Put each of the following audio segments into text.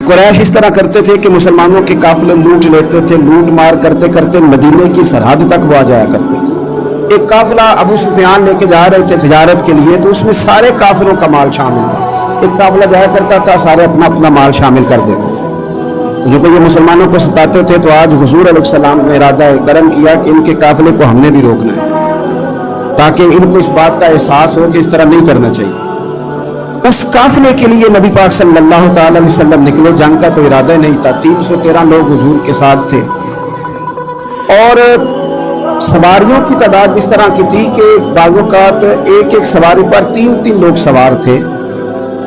कुरैश इस तरह करते थे कि मुसलमानों के काफिले लूट लेते थे, लूट मार करते करते मदीने की सरहद तक वो आ जाया करते थे। एक काफिला अबू सुफियान लेके जा रहे थे तिजारत के लिए, तो उसमें सारे काफिरों का माल शामिल था। एक काफिला जाया करता था, सारे अपना अपना माल शामिल कर देते थे। तो जो कि ये मुसलमानों को सताते थे, तो आज हुजूर अलैहिस्सलाम ने इरादा करम किया कि इनके काफिले को हमने भी रोकना है, ताकि इनको इस बात का एहसास हो कि इस तरह नहीं करना चाहिए। उस काफिले के लिए नबी पाक सल्लल्लाहु अलैहि वसल्लम निकले। जंग का तो इरादा ही नहीं था। 313 लोग हुजूर के साथ थे और सवारियों की तादाद इस तरह की थी कि बाज़-औक़ात एक एक सवारी पर 3-3 लोग सवार थे।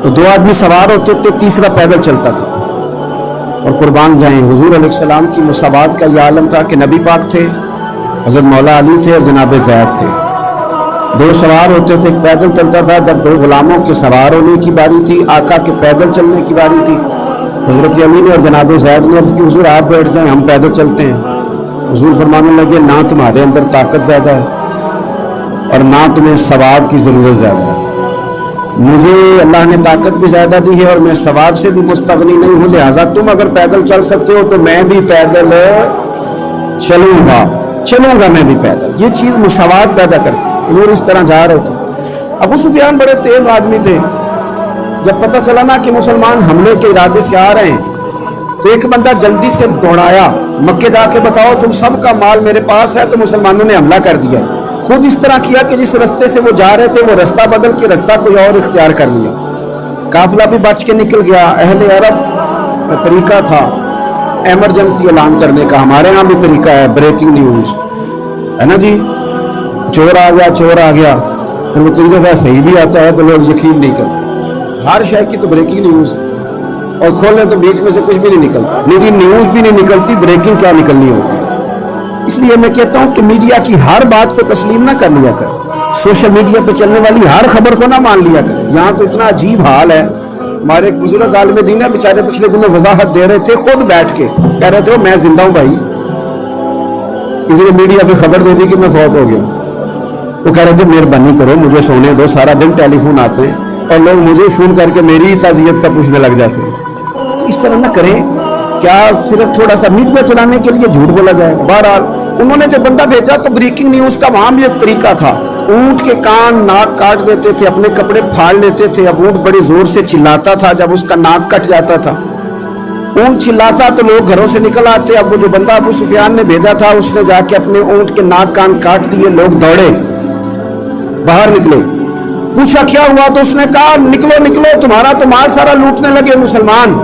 तो 2 आदमी सवार होते थे, तीसरा पैदल चलता था। और कुर्बान जाएं, हुजूर अलैहिस्सलाम की मुसाबात का यह आलम था कि नबी पाक थे, हज़रत मौला अली थे और जनाब ज़ैद थे। 2 सवार होते थे, एक पैदल चलता था। जब 2 गुलामों के सवार होने की बारी थी, आका के पैदल चलने की बारी थी, हज़रत अली ने और जनाब ज़ैद ने अर्ज़ की, हुजूर आप बैठ जाएं, हम पैदल चलते हैं। हुजूर फरमाने लगे, ना तुम्हारे अंदर ताकत ज़्यादा है और ना तुम्हें सवाब की ज़रूरत ज़्यादा है। मुझे अल्लाह ने ताकत भी ज़्यादा दी है और मैं सवाब से भी मुस्तगनी नहीं हूँ, लिहाजा तुम अगर पैदल चल सकते हो तो मैं भी पैदल चलूँगा मैं भी पैदल। ये चीज़ मुसावात पैदा करती। हुजूर इस तरह जा रहे थे। अबू सुफियान बड़े तेज आदमी थे। जब पता चला ना कि मुसलमान हमले के इरादे से आ रहे हैं, तो एक बंदा जल्दी से दौड़ाया, मक्के जाके बताओ तुम सबका माल मेरे पास है। तो मुसलमानों ने हमला कर दिया। खुद इस तरह किया कि जिस रास्ते से वो जा रहे थे वो रास्ता बदल के रास्ता कोई और इख्तियार कर लिया। काफिला भी बच के निकल गया। अहले अरब का तरीका था एमरजेंसी ऐलान करने का। हमारे यहाँ भी तरीका है, ब्रेकिंग न्यूज है ना जी, चोर आ गया। फिर वो कई दफा सही भी आता है तो लोग यकीन नहीं करते। हर शय की तो ब्रेकिंग न्यूज है, और खोले तो बीच में से कुछ भी नहीं निकलता। मेरी न्यूज भी नहीं निकलती, ब्रेकिंग क्या निकलनी होती। इसलिए मैं कहता हूं कि मीडिया की हर बात को तस्लीम ना कर लिया कर। सोशल मीडिया पे चलने वाली हर खबर को ना मान लिया कर। यहाँ तो इतना अजीब हाल है। हमारे एक बुजुर्ग आलिम दीन है, बेचारे पिछले दिनों वजाहत दे रहे थे, खुद बैठ के कह रहे थे मैं जिंदा हूं भाई। किसी ने मीडिया पे खबर दे दी कि मैं फौत हो गया। वो कह रहे थे मेहरबानी करो मुझे सोने दो, सारा दिन टेलीफोन आते हैं और लोग मुझे फोन करके मेरी ताज़ियत का पूछने लग जाते हैं। तो इस तरह ना करें। क्या सिर्फ थोड़ा सा मीडिया चलाने के लिए झूठ बोला जाए? बहरहाल उन्होंने जब बंदा भेजा तो ब्रेकिंग न्यूज का वहां भी एक तरीका था। ऊंट के कान नाक काट देते थे, अपने कपड़े फाड़ लेते थे। अब ऊंट बड़ी जोर से चिल्लाता था, जब उसका नाक कट जाता था, ऊंट चिल्लाता तो लोग घरों से निकल आते। अब वो जो बंदा अबू सुफियान ने भेजा था, उसने जाके अपने ऊंट के नाक कान काट दिए। लोग दौड़े, बाहर निकले, पूछा क्या हुआ? तो उसने कहा निकलो निकलो, तुम्हारा तो माल सारा लूटने लगे मुसलमान।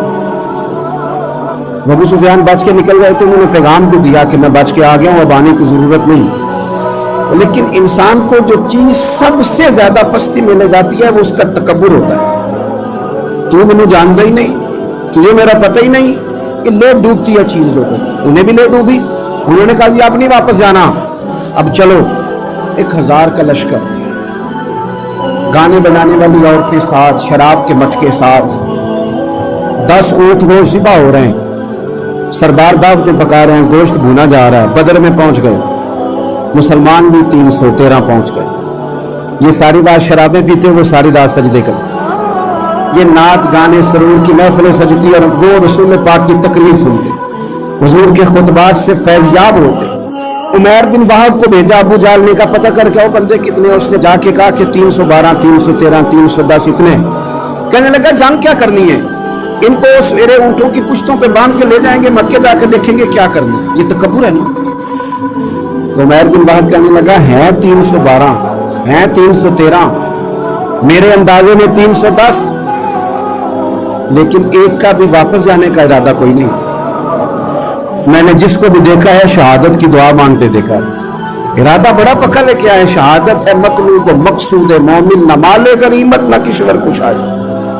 अबू सुफियान बच के निकल गए थे। उन्होंने पैगाम भी दिया कि मैं बच के आ गया हूं, अब आने की जरूरत नहीं। लेकिन इंसान को जो चीज सबसे ज्यादा पस्ती में ले जाती है वो उसका तकब्बुर होता है। तू मैंने जानता ही नहीं, तुझे मेरा पता ही नहीं। कि ले डूबती है चीज लोगों, उन्हें भी ले डूबी। उन्होंने कहा जी आप नहीं वापस जाना, अब चलो। 1000 का लश्कर, गाने बजाने वाली औरतें साथ, शराब के मटके साथ, 10 ऊंट रोज ज़िबा हो रहे हैं, सरदार दावतें पका रहे हैं, गोश्त भुना जा रहा है। बदर में पहुंच गए मुसलमान भी 313 पहुंच गए। ये सारी रात शराबें पीते, वो सारी रात सजदे करते। ये नात गाने सरूर की महफिलें सजती और वो रसूल पाक की तकरीर सुनते, हुजूर के खुतबात से फैज़याब होते। उमैर बिन वहाब को भेजा अबू जाल ने का पता करके आओ बंदे कितने। उसने जाके कहा कि 312, 313, 310 इतने। कहने लगा जंग क्या करनी है, इनको सवेरे ऊंटों की पुश्तों पे बांध के ले जाएंगे, मक्के जाकर देखेंगे क्या करना है। ये तकब्बुर है ना। तो उमैर बिन वहाब कहने लगा है 312, है 313, मेरे अंदाजे में 310, लेकिन एक का भी वापस जाने का इरादा कोई नहीं। मैंने जिसको भी देखा है शहादत की दुआ मांगते देखा है। इरादा बड़ा पक्का लेके आए, शहादत है मतलूब मकसूद है, मोमिन न माले गनीमत न किश्वर कुशाई।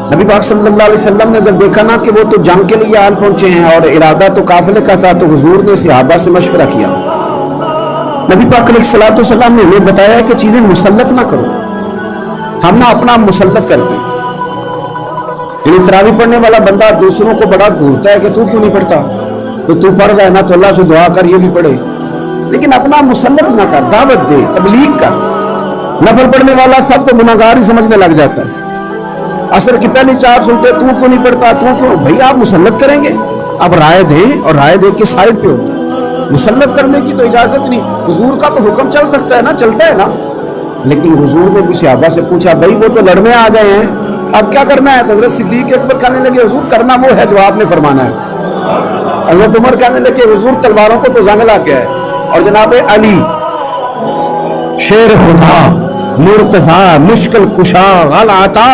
नबी पाक सल्लल्लाहु अलैहि वसल्लम ने जब देखा ना कि वो तो जंग के लिए आन पहुंचे हैं और इरादा तो काफिले का था, तो हुजूर ने सहाबा से मशवरा किया। नबी पाक अलैहिस्सलातु वस्सलाम ने हमें बताया कि चीजें मुसल्लत ना करो। हम ना अपना मुसल्लत करते हैं। तरावी पढ़ने वाला बंदा दूसरों को बड़ा घूरता है कि तू क्यों नहीं पढ़ता, तो तू पढ़ रहा है ना तो अल्लाह से दुआ कर ये भी पढ़े, लेकिन अपना मुसल्लत ना कर, दावत दे, तबलीग कर। नफल पढ़ने वाला सब तो गुनाहगार ही समझने लग जाता है। असर की पहली 4 सुनते तू क्यों नहीं पढ़ता, तू क्यों? भाई आप मुसल्लत करेंगे, अब राय दें और राय दे के साइड पे हो। मुसल्लत करने की तो इजाजत नहीं, हुजूर का तो हुक्म चल सकता है ना, चलता है ना। लेकिन हुजूर ने भी सहाबा से पूछा, भाई वो तो लड़ने आ गए हैं, अब क्या करना है? तो हजरत सिद्दीक अकबर कहने लगे, हुजूर करना वो है जो आपने फरमाना है। हजरत उमर कहने लगे, हुजूर तलवारों को तो जंग ला के है। और जनाब अली शेर खुदा मुर्तजा मुश्किल कुशा गल आता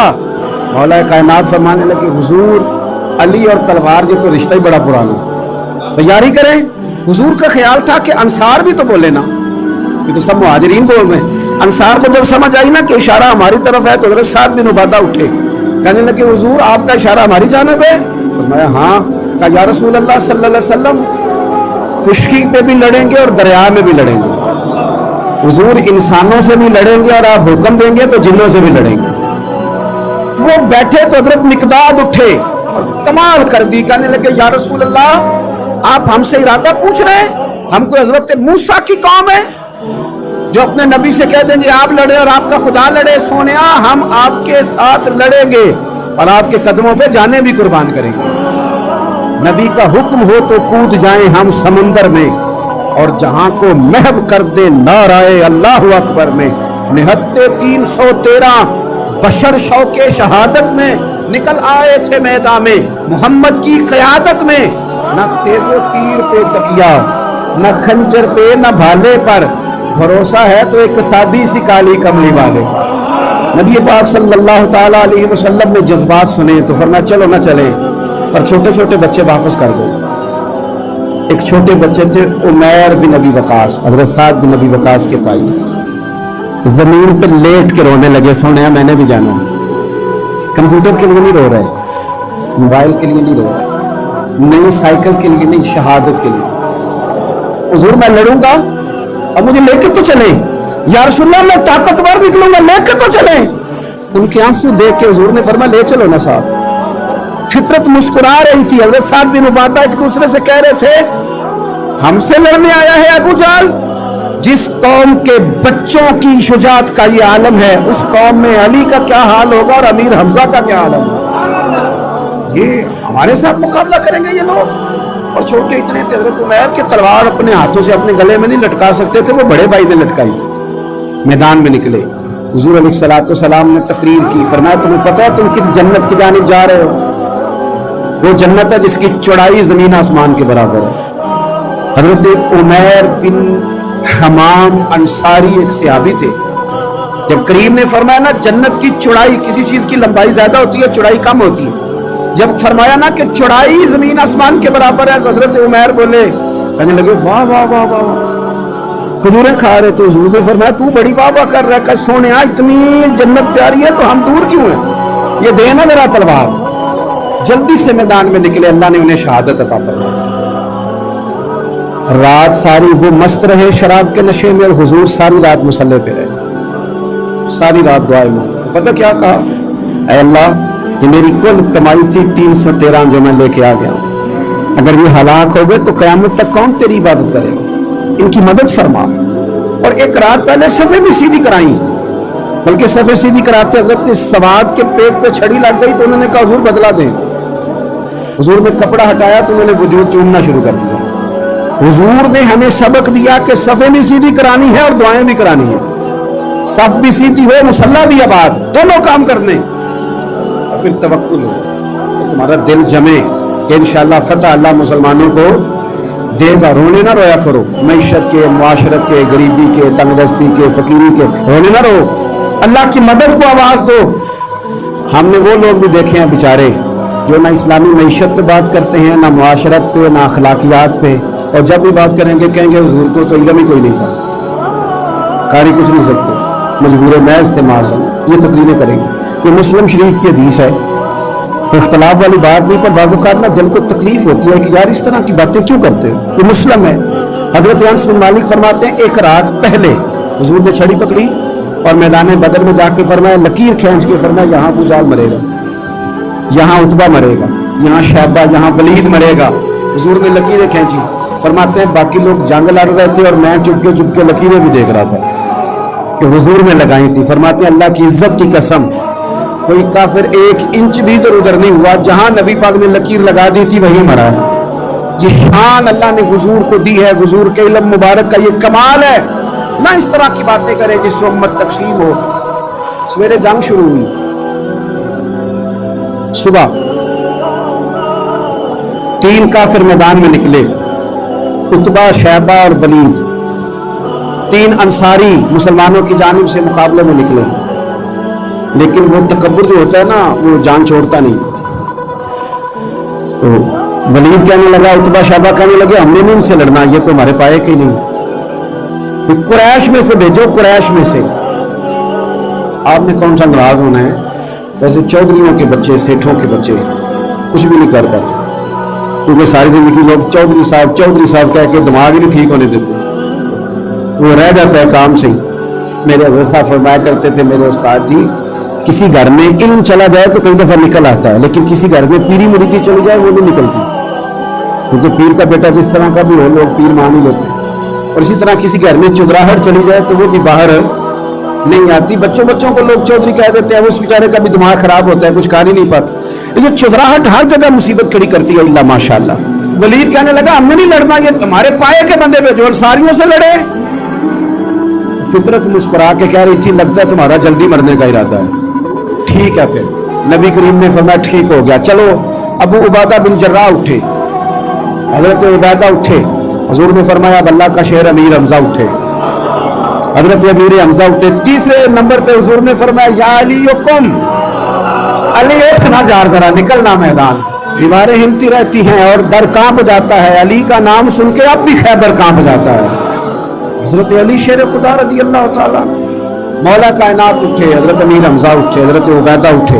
मौला कायनात फरमाने लगे, हुजूर अली और तलवार ये तो रिश्ता ही बड़ा पुराना, तैयारी करें। हुजूर का ख्याल था कि अंसार भी तो बोले ना, ये तो सब मुहाजिरीन बोल रहे हैं। अंसार को जब समझ आई ना कि इशारा हमारी तरफ है, तो हज़रत साद बिन उबादा उठे, कहने लगे, हुजूर आपका इशारा हमारी जानिब है? फरमाया हाँ। कहा या रसूल अल्लाह सल्लल्लाहु अलैहि वसल्लम खुश्की पे भी लड़ेंगे और दरिया में भी लड़ेंगे। हुजूर इंसानों से भी लड़ेंगे और आप हुक्म देंगे तो जिन्नों से भी लड़ेंगे। वो बैठे तो हजरत मिकदाद उठे और कमाल कर दी, कहने लगे या रसूल अल्लाह आप हमसे इरादा पूछ रहे हैं? हम कोई हजरत मूसा की कौम है जो अपने नबी से कह देंगे आप लड़े और आपका खुदा लड़े? सोनिया हम आपके साथ लड़ेंगे और आपके कदमों पे जाने भी कुर्बान करेंगे। नबी का हुक्म हो तो कूद जाएं हम समुंदर में और जहां को महव कर दे नाराए अल्लाह अकबर में। निहत्ते 313 बशर शौके शहादत में निकल आए थे मैदान में मोहम्मद की क़यादत में। न तेगो तीर पे तकिया, न खंजर पे, न भाले पर, भरोसा है तो एक सादी सी काली कमली वाले। नबी पाक सल्लल्लाहु ताला अलैहि वसल्लम ने जज्बात सुने तो फरमाया चलो ना चले, पर छोटे छोटे बच्चे वापस कर दो। एक छोटे बच्चे थे उमैर बिन नबी वकास, हजरत साद बिन नबी वकास के भाई, जमीन पे लेट के रोने लगे, सोने मैंने भी जाना। कंप्यूटर के लिए नहीं रो रहे, मोबाइल के लिए नहीं रो रहे, नई साइकिल के लिए नहीं, शहादत के लिए। हुजूर मैं लड़ूंगा, अब मुझे लेके तो चले। या रसूलल्लाह मैं ताकतवर निकलूंगा, लेके तो चले। उनके आंसू देख के हुजूर ने फरमाया ले चलो ना साथ। फितरत मुस्कुरा रही थी। हजरत साद बिन उबादा एक दूसरे से कह रहे थे हमसे लड़ने आया है अबू जाल। जिस कौम के बच्चों की शुजात का ये आलम है, उस कौम में अली का क्या हाल होगा और अमीर हमजा का क्या आलम होगा। ये हमारे साथ मुकाबला करेंगे ये लोग। और छोटे इतने थे, हजरत उमैर के तलवार अपने हाथों से अपने गले में नहीं लटका सकते थे, वो बड़े भाई ने लटकाई। मैदान में निकले, हुजूर अलैहिस्सलातु वस्सलाम ने तकरीर की, फरमाया तुम्हें पता है तुम किस जन्नत की जानिब जा रहे हो? वो जन्नत है जिसकी चौड़ाई जमीन आसमान के बराबर है। हजरत उमैर बिन हमाम अंसारी एक सहाबी थे। जब करीम ने फरमाया ना जन्नत की चौड़ाई, किसी चीज की लंबाई ज्यादा होती है, चौड़ाई कम होती है, जब फरमाया ना कि चौड़ाई जमीन आसमान के बराबर है, हजरत उमैर बोले, कहने लगे वाह वाह वाह वाह। खजूरें खा रहे थे, हुजूर ने फरमाया तू बड़ी वाह वाह कर रहा है, सोने इतनी जन्नत प्यारी है तो हम दूर क्यों हैं? ये देना जरा तलवार। जल्दी से मैदान में निकले, अल्लाह ने उन्हें शहादत अता फरमाई। रात सारी वो मस्त रहे शराब के नशे में, और हुजूर सारी रात मुसल्ले पे रहे, सारी रात दुआएं मांगी। पता क्या कहा? ऐ अल्लाह ये मेरी कुल कमाई थी 313 जो मैं लेके आ गया, अगर ये हलाक हो गए तो कयामत तक कौन तेरी इबादत करेगा? इनकी मदद फरमा। और एक रात पहले सफे भी सीधी कराई, बल्कि सफे सीधी कराते हजरत सवाद के पेट पे छड़ी लग गई तो उन्होंने कहा हुजूर बदला दें। हुजूर ने कपड़ा हटाया तो उन्होंने वजूद चूमना शुरू कर दिया। हुजूर ने हमें सबक दिया कि सफे भी सीधी करानी है और दुआएं भी करानी है। सफ भी सीधी हो, मुसल्ला भी आबाद, दोनों काम करने। और फिर तवक्कुल हो तो तुम्हारा दिल जमे कि इंशाअल्लाह फतह अल्लाह मुसलमानों को देगा। रोने ना रोया करो, मईशत के, मुआशरत के, गरीबी के, तंगदस्ती के, फकीरी के रोने ना रो, अल्लाह की मदद को आवाज दो। हमने वो लोग भी देखे हैं बेचारे जो ना इस्लामी मईशत पे बात करते हैं, ना मुआशरत पे, ना अखलाकियात पे, और जब भी बात करेंगे कहेंगे हुजूर को तो इल्म ही कोई नहीं था, कारी कुछ नहीं सकते, मजबूर मैं इस्तेमाल से ये तकरीरें करेंगे। ये मुस्लिम शरीफ की हदीस है, इख्तलाफ वाली बात नहीं, पर बाज़ औक़ात ना दिल को तकलीफ होती है कि यार इस तरह की बातें क्यों करते हो। ये मुस्लिम है। हजरत अनस बिन मालिक फरमाते हैं एक रात पहले हुजूर ने छड़ी पकड़ी और मैदान बदर में जाके फरमाया, लकीर खींच के फरमाया यहाँ अबू जाल मरेगा, यहाँ उतबा मरेगा, यहाँ शैबा, यहाँ वलीद मरेगा। हुजूर ने लकीरें खींची। फरमाते हैं बाकी लोग जंग लड़ रहे थे और मैं चुपके चुपके लकीरें भी देख रहा था कि हुजूर ने लगाई थी। फरमाते हैं अल्लाह की इज्जत की कसम کوئی کافر 1 इंच بھی ادھر ادھر نہیں ہوا، جہاں نبی پاک نے لکیر لگا دی تھی وہی مرا ہے۔ یہ شان اللہ نے حضور کو دی ہے، حضور کے علم مبارک کا یہ کمال ہے۔ نہ اس طرح کی باتیں کرے جس سے امت تقسیم ہو۔ سویرے جنگ شروع ہوئی، صبح 3 کافر میدان میں نکلے، عتبہ، شیبہ اور ولید، 3 انصاری مسلمانوں کی جانب سے مقابلے میں نکلے، لیکن وہ تکبر جو ہوتا ہے نا وہ جان چھوڑتا نہیں۔ تو ولید کہنے لگا، عتبہ شیبہ کہنے لگے ہم نے نہیں ان سے لڑنا، یہ تو ہمارے پائے کے نہیں، پھر قریش میں سے بھیجو، قریش میں سے۔ آپ نے کون سا ناراض ہونا ہے؟ ویسے چودھریوں کے بچے، سیٹھوں کے بچے کچھ بھی نہیں کر پاتے، کیونکہ ساری زندگی لوگ چودھری صاحب کہہ کے دماغ ہی نہیں ٹھیک ہونے دیتے، وہ رہ جاتا ہے کام سے ہی۔ میرے حضرت صاحب فرمایا کرتے تھے، میرے استاد جی، کسی گھر میں علم چلا جائے تو کئی دفعہ نکل آتا ہے، لیکن کسی گھر میں پیری مریدی چلی جائے وہ نہیں نکلتی، کیونکہ پیر کا بیٹا جس طرح کا بھی ہو لوگ پیر مان ہی لیتے ہیں۔ اور اسی طرح کسی گھر میں چودراہٹ چلی جائے تو وہ بھی باہر نہیں آتی۔ بچوں کو لوگ چودھری کہہ دیتے ہیں، اس بیچارے کا بھی دماغ خراب ہوتا ہے، کچھ کر ہی نہیں پاتا۔ یہ چودراہٹ ہر جگہ مصیبت کھڑی کرتی ہے، اللہ ماشاءاللہ۔ ولید کہنے لگا ہم نے نہیں لڑنا، یہ ہمارے پائے کے بندے پہ جو انصاریوں سے لڑے۔ فطرت مسکرا کے کہہ رہی تھی لگتا ہے تمہارا جلدی مرنے کا ارادہ ہے، ٹھیک ہے۔ پھر نبی کریم نے فرمایا ٹھیک ہو گیا، چلو۔ ابو عبیدہ بن جراح اٹھے، حضرت عبیدہ اٹھے، حضور نے فرمایا اب اللہ کا شہر امیر حمزہ اٹھے، حضرت امیر حمزہ اٹھے۔ تیسرے نمبر پہ حضور نے فرمایا یا علی یکم، علی اٹھنا، ذرا نکلنا میدان۔ دیواریں ہلتی رہتی ہیں اور در کانپ جاتا ہے، علی کا نام سن کے اب بھی خیبر کانپ جاتا ہے۔ حضرت علی شیر خدا رضی اللہ تعالیٰ، مولا کائنات اٹھے، حضرت امیر حمزہ اٹھے، حضرت عبیدہ اٹھے۔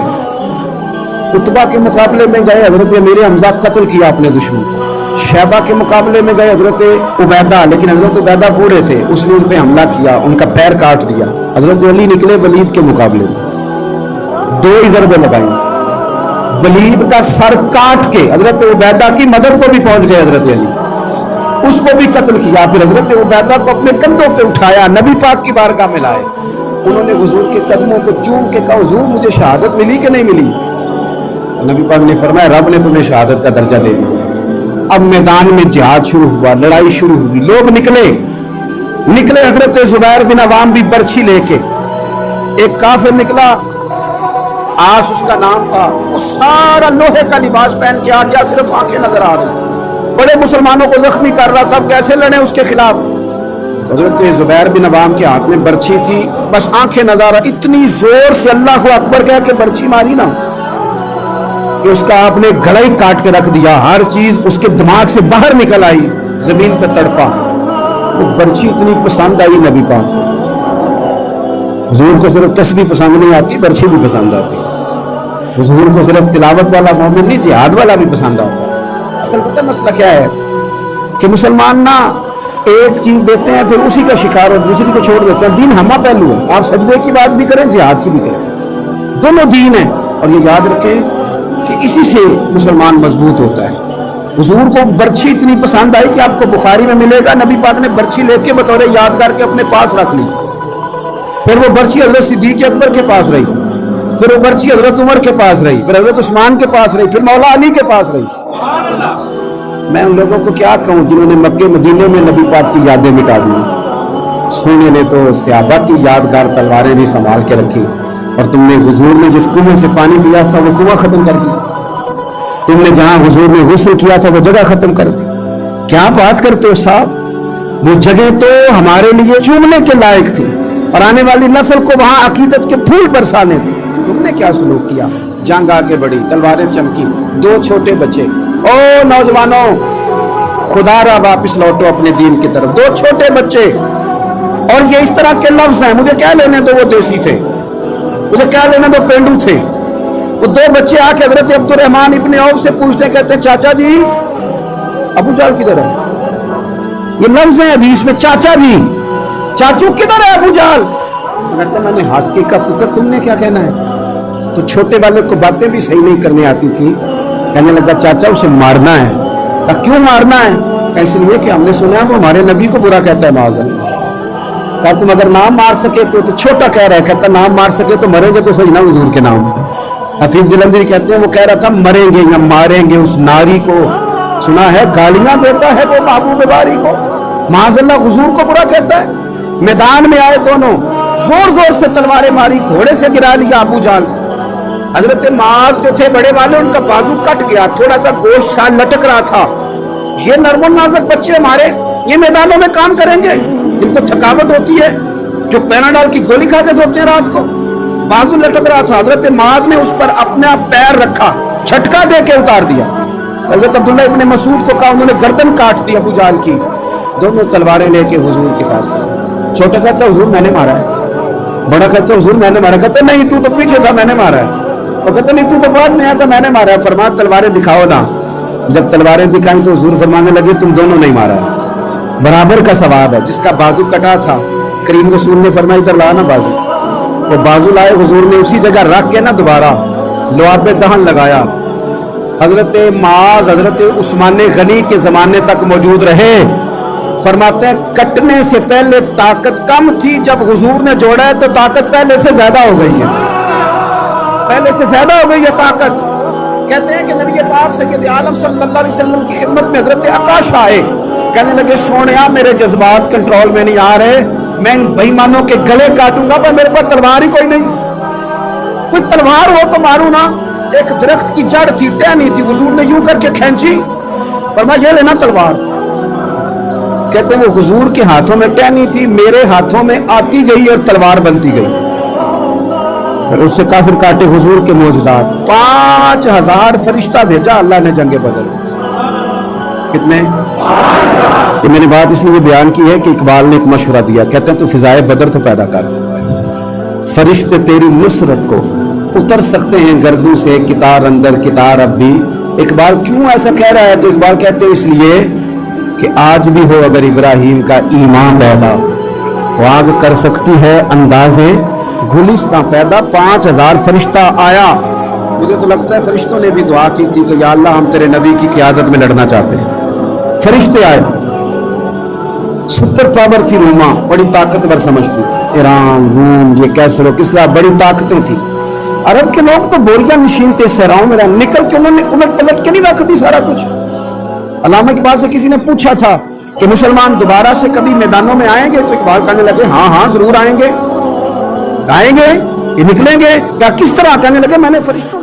عتبہ کے مقابلے میں گئے، حضرت امیر حمزہ قتل کیا اپنے دشمن۔ شیبہ کے مقابلے میں گئے حضرت عبیدہ، لیکن حضرت عبیدہ بوڑھے تھے، اس نے ان پہ حملہ کیا، ان کا پیر کاٹ دیا۔ حضرت علی نکلے ولید کے مقابلے میں، 2 ہی ضربیں لگائیں، ولید کا سر کاٹ کے حضرت عبیدہ کی مدد کو بھی پہنچ گئے حضرت علی، اس کو بھی قتل کیا۔ پھر حضرت عبیدہ کو اپنے کندھوں پہ اٹھایا، نبی پاک کی بارگاہ میں لائے، انہوں نے حضور کے قدموں کو چوم کے کہا حضور مجھے شہادت ملی کہ نہیں ملی؟ نبی پاک نے فرمایا رب نے تمہیں شہادت کا درجہ دے دیا۔ اب میدان میں جہاد شروع ہوا، لڑائی شروع ہوئی، لوگ نکلے۔ حضرت زبیر بن عوام بھی برچھی لے کے، ایک کافر نکلا، آس اس کا نام تھا، وہ سارا لوہے کا لباس پہن کے آ گیا، صرف آنکھیں نظر آ رہی، بڑے مسلمانوں کو زخمی کر رہا تھا، کیسے لڑیں اس کے خلاف؟ حضرت زبیر بن عوام کے ہاتھ میں برچھی تھی، بس آنکھیں نظر، اتنی زور سے اللہ اکبر کہہ کے برچھی ماری نا کہ اس کا آپ نے گلا ہی کاٹ کے رکھ دیا، ہر چیز اس کے دماغ سے باہر نکل آئی، زمین پہ تڑپا۔ وہ برچھی اتنی پسند آئی نبی پاک کو، حضور کو صرف تسبیح پسند نہیں آتی، برچھی بھی پسند آتی۔ حضور کو صرف تلاوت والا مومن نہیں، جہاد والا بھی پسند آتا۔ اصل پتہ مسئلہ کیا ہے کہ مسلمان نا ایک چیز دیتے ہیں پھر اسی کا شکار اور دوسری کو چھوڑ دیتے ہیں۔ دین ہمہ پہلو ہے، آپ سجدے کی بات بھی کریں، جہاد کی بھی کریں، دونوں دین ہیں۔ اور یہ یاد رکھیں کہ اسی سے مسلمان مضبوط ہوتا ہے۔ حضور کو برچھی اتنی پسند آئی کہ آپ کو بخاری میں ملے گا، نبی پاک نے برچھی لے کے بطور یادگار کے اپنے پاس رکھ لی، پھر وہ برچھی حضرت صدیق اکبر کے پاس رہی، پھر وہ برچھی حضرت عمر کے پاس رہی، پھر حضرت عثمان کے پاس رہی، پھر مولا علی کے پاس رہی۔ میں ان لوگوں کو کیا کہوں جنہوں نے مکے مدینے میں نبی پاک کی یادیں مٹا دی۔ سونے نے تو صحابہ کی یادگار تلواریں بھی سنبھال کے رکھی، اور تم نے حضور نے جس کنویں سے پانی پیا تھا وہ کنواں ختم کر دیا، تم نے جہاں حضور نے غسل کیا تھا وہ جگہ ختم کر دی۔ کیا بات کرتے ہو صاحب، وہ جگہ تو ہمارے لیے چومنے کے لائق تھی اور آنے والی نسل کو وہاں عقیدت کے پھول برسانے تھے۔ تم نے کیا سلوک کیا؟ جنگ آگے بڑھی، تلواریں چمکی، 2 چھوٹے بچے، او نوجوانوں خدا را واپس لوٹو اپنے دین کی طرف، 2 چھوٹے بچے، اور یہ اس طرح کے لفظ ہیں، مجھے کیا لینے دو وہ دیسی تھے، مجھے کیا لینا دو پینڈو تھے۔ وہ 2 بچے آ کے حضرت عبد الرحمن ابن عوف سے پوچھتے کہتے ہیں چاچا جی ابو جال کدھر ہے؟ یہ لفظ ہیں حدیث میں، چاچا جی، چاچو کدھر ہے ابو جال؟ کہتے ہیں میں نے ہاسکی کا پتر، تم نے کیا کہنا ہے؟ تو چھوٹے والے کو باتیں بھی صحیح نہیں کرنے آتی تھی، کہنے لگا چاچا اسے مارنا ہے۔ کہا کیوں مارنا ہے؟ اس لیے کہ ہم نے سنا ہے وہ ہمارے نبی کو برا کہتا ہے معاذ اللہ۔ کہا تم اگر نام مار سکے تو چھوٹا کہہ رہا ہے، کہتا نام مار سکے تو مرے گے تو صحیح نا حضور کے نام۔ हफीज जलंधरी कहते हैं वो कह रहा था मरेंगे या मारेंगे उस नारी को, सुना है गालियां देता है वो महबूब बारी को, माज़अल्लाह हुजूर को बुरा कहता है। मैदान में आए दोनों, जोर जोर से तलवारें मारी, घोड़े से गिरा लिया अबू जाल। हजरत माज जो थे बड़े वाले, उनका बाजू कट गया, थोड़ा सा गोश्त सा लटक रहा था। ये नर्मो नाजुक बच्चे हमारे, ये मैदानों में काम करेंगे, इनको थकावट होती है, जो पैराडाल की गोली खा के सोते हैं रात को। बाजू लटक रहा था, हजरत माज ने उस पर अपना पैर रखा, झटका दे के उतार दिया। हजरत अब्दुल्लाह इब्ने मसूद को कहा, उन्होंने गर्दन काट दी अबू जाल की। दोनों तलवारें लेके हुजूर के पास गए। छोटा कहता हुजूर मैंने मारा है, बड़ा कहता हुजूर मैंने मारा। कहता नहीं तू तो पीछे था, मैंने मारा है। और कहता नहीं तू तो बाद में आया था, मैंने मारा है। फरमा तलवारें दिखाओ ना। जब तलवारें दिखाई तो हुजूर फरमाने लगे तुम दोनों नहीं मारा है, बराबर का सवाब है। जिसका बाजू कटा था करीम रसूल ने फरमाया इधर ला ना बाजू, वो बाजू लाए, हुजूर ने उसी जगह रख के ना दोबारा लुआब पे दहन लगाया। हजरत माज हजरत उस्मान गनी के जमाने तक मौजूद रहे। फरमाते हैं कटने से पहले ताकत कम थी, जब हुजूर ने जोड़ा है तो ताकत पहले से ज्यादा हो गई है, पहले से ज्यादा हो गई है ताकत। कहते हैं कि नबी पाक सैयद आलम सल्लल्लाहु अलैहि वसल्लम की खिदमत में हजरत आकाश आए, कहने लगे सोनिया मेरे जज्बात कंट्रोल में नहीं आ रहे, मैं इन बेईमानों के गले काटूंगा, पर मेरे पास तलवार ही कोई नहीं, कोई तलवार हो तो मारू ना। एक दरख्त की जड़ थी, टहनी थी, हुजूर ने यूं करके खींची, फरमाया ये लेना तलवार। कहते हैं वो हुजूर के हाथों में टहनी थी, मेरे हाथों में आती गई और तलवार बनती गई। फिर उससे काफिर काटे हुजूर के मोजज़ात। 5000 फरिश्ता भेजा अल्लाह ने जंगे बदर। कितने? ये मैंने बात इसलिए बयान की है कि इकबाल ने एक मशवरा दिया, कहते हैं तू फिजाए बदर तो पैदा कर, फरिश्ते तेरी नुसरत को उतर सकते हैं गर्दू से, कितार अंदर कितार अब भी। इकबाल क्यों ऐसा कह रहा है? तो इकबाल कहते हैं इसलिए कि आज भी हो अगर इब्राहिम का ईमान पैदा तो आग कर सकती है अंदाजे गुलिस्तां पैदा। 5000 फरिश्ता आया। मुझे तो लगता है फरिश्तों ने भी दुआ की थी कि या अल्लाह हम तेरे नबी की क़यादत में लड़ना चाहते हैं। फरिश्ते आए, सुपर पावर थी रोमा, बड़ी ताकतवर समझती थी, ईरान रूम ये कैसर किसरा बड़ी ताकतें थी। अरब के लोग तो बोरियां नशीन थे, सहराओं में निकल के उन्होंने उलट पलट के नहीं रख दी सारा कुछ। अल्लामा इकबाल से किसी ने पूछा था कि मुसलमान दोबारा से कभी मैदानों में आएंगे, तो इकबाल कहने लगे हाँ हाँ जरूर आएंगे, आएंगे, ये निकलेंगे। क्या किस तरह? कहने लगे मैंने फरिश्तों